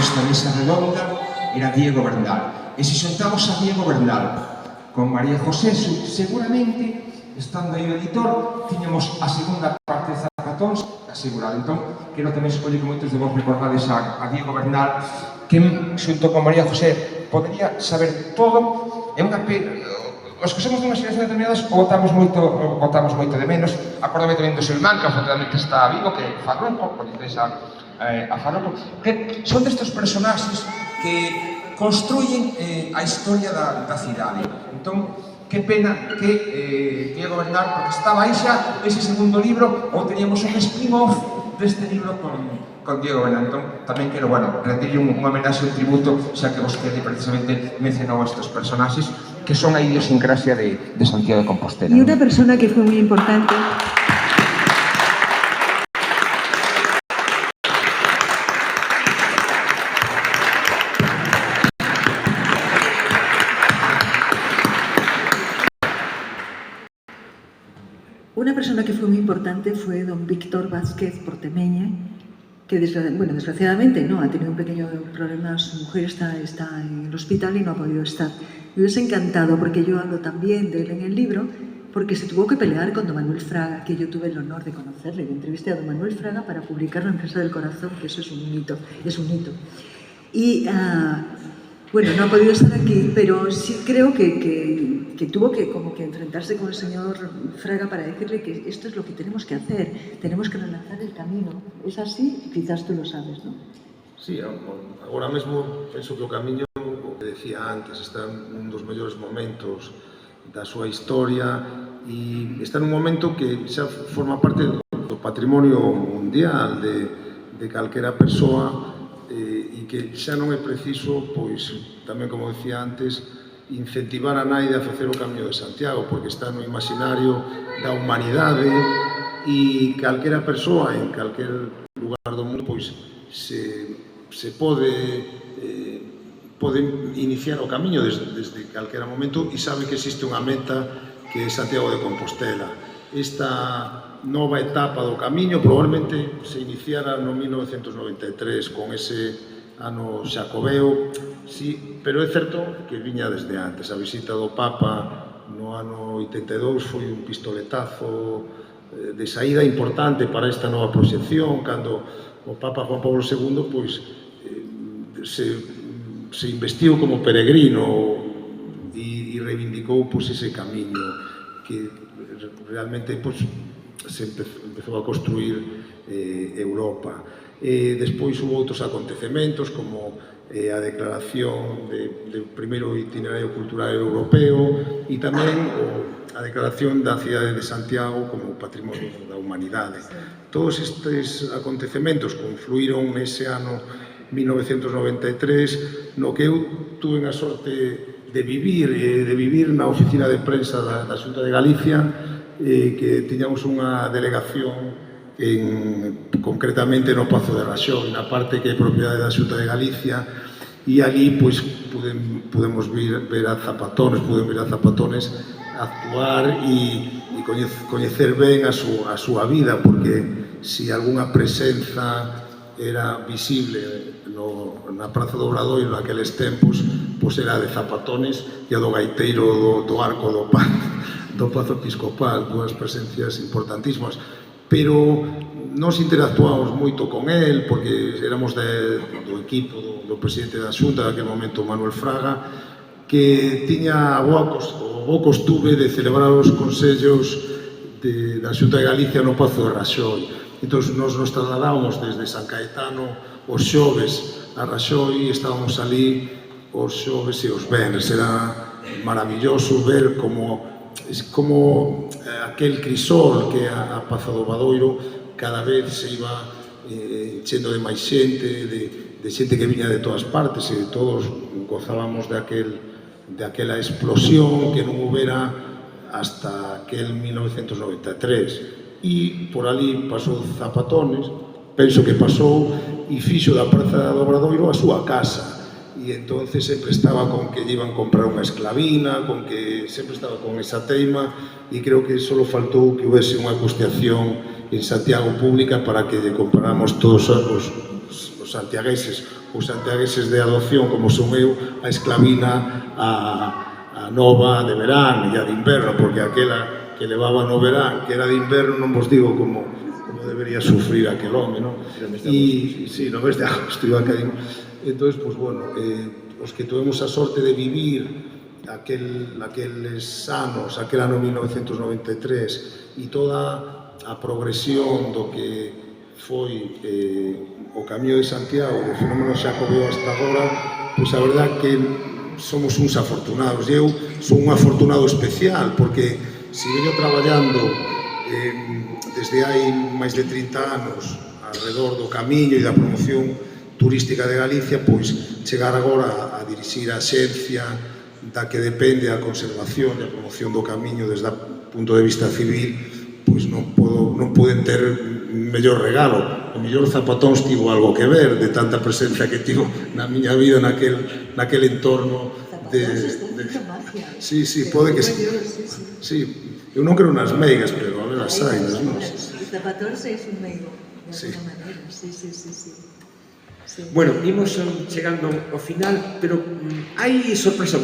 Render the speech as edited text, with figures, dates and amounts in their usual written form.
desta mesa redonda era Diego Bernal. E se xontamos a Diego Bernal con María José, seguramente, estando aí o editor, tiñamos a segunda parte de Zapatóns asegurado. Entón, quero tamén escoller que moitos de vos recordades a Diego Bernal, que xunto con María José podería saber todo. É unha os que somos dunhas xeracións determinadas o votamos moito de menos. Acordame tamén do seu irmán, que afortunadamente está vivo, que é Farruco, coñeces a Farruco, que son destes personaxes que construyen a historia da cidade. Entón, que pena que Diego Bernal, porque estaba aí xa ese segundo libro, ou teníamos un spin-off deste libro con Diego Bernal. Entón, tamén quero, rendirlle un homenaxe, un tributo, xa que vos quede precisamente mencionou estes personaxes que son a idiosincrasia de Santiago de Compostela. Y una persona que fue muy importante. Una persona que fue muy importante fue don Víctor Vázquez Portemeña, que desgraciadamente no, ha tenido un pequeño problema, su mujer está en el hospital y no ha podido estar. Me hubiese encantado, porque yo hablo también de él en el libro, porque se tuvo que pelear con don Manuel Fraga, que yo tuve el honor de conocerle, de entrevisté a don Manuel Fraga para publicarlo en Casa del Corazón, que eso es un hito. Y no ha podido estar aquí, pero sí creo que tuvo que como que enfrentarse con el señor Fraga para decirle que esto es lo que tenemos que hacer, tenemos que relanzar el camino. Es así, quizás tú lo sabes, ¿no? Sí, agora mesmo penso que o camiño, o que decía antes, está nun dos mellores momentos da súa historia e está nun momento que xa forma parte do patrimonio mundial de calquera persoa e que xa non é preciso, pois, tamén como decía antes, incentivar a naide a facer o Camiño de Santiago, porque está no imaginario da humanidade e calquera persoa en calquer lugar do mundo, pois, se pode iniciar o camiño desde calquera momento e sabe que existe unha meta que é Santiago de Compostela. Esta nova etapa do camiño probablemente se iniciara no 1993 con ese ano xacobeo, sí, pero é certo que viña desde antes. A visita do Papa no ano 82 foi un pistoletazo de saída importante para esta nova proxección, cando o Papa Juan Pablo II pois, se investiu como peregrino e reivindicou pois, ese camiño que realmente pois, se empezou a construir Europa. Despois hubo outros acontecementos como a declaración do primeiro itinerario cultural europeo e tamén a declaración da cidade de Santiago como patrimonio da humanidade. Todos estes acontecementos confluíron nese ano 1993 no que eu tuve a sorte de vivir na oficina de prensa da Xunta de Galicia, que tiñamos unha delegación concretamente no Pazo de Raxón, na parte que é propiedade da Xunta de Galicia, e ali pois podemos ver a Zapatones, actuar e coñecer ben a súa vida, porque se algunha presenza era visible na Praza do Obradoiro naqueles tempos, pois era de Zapatones e a do gaiteiro do arco do Pazo Episcopal, dúas presencias importantísimas. Pero nos interactuamos moito con el, porque éramos do equipo do presidente da Xunta daquele momento, Manuel Fraga, que tiña o bo costume de celebrar os consellos da Xunta de Galicia no Pazo de Raxoi. Entón, nos trasladábamos desde San Caetano os xoves a Raxoi e estábamos ali os xoves e os venres. Era maravilloso ver como aquel crisol que é a Praza do Obradoiro cada vez se iba chendo de máis xente, de xente que viña de todas partes e todos gozábamos daquela explosión que non houbera hasta aquel 1993. E por ali pasou Zapatones, penso que pasou e fixo da Praza do Obradoiro a súa casa. E entonces sempre estaba con que lle iban comprar unha esclavina, con que sempre estaba con esa teima, e creo que só faltou que houvese unha custeación en Santiago pública para que lle compráramos todos os santiagueses ou santiagueses de adopción como son eu, a esclavina, a nova de verán e a de inverno, porque aquela que levaba no verán, que era de inverno, non vos digo como debería sufrir aquel home, non? E, sí, no mes de agosto iba a caer. Entón, pues, bueno, os que tuvemos a sorte de vivir aqueles anos, aquel ano 1993, e toda a progresión do que foi o Camiño de Santiago, do fenómeno xacobeo hasta agora, pois a verdad que somos uns afortunados. E eu son un afortunado especial, porque se veño traballando desde hai máis de 30 anos alrededor do Camiño e da promoción turística de Galicia, pois chegar agora a dirixir a xencia da que depende a conservación e a promoción do Camiño desde o punto de vista civil, pois non poden ter mellor regalo. O mellor Zapatóns tivo algo que ver de tanta presencia que tivo na miña vida naquel entorno de... Sí, pode que sí. Sí, eu non creo nas meigas, pero a ver as sainas, non? O Zapatóns é un meigo, de alguna maneira, sí. Bueno, imos chegando ao final, pero hai sorpresa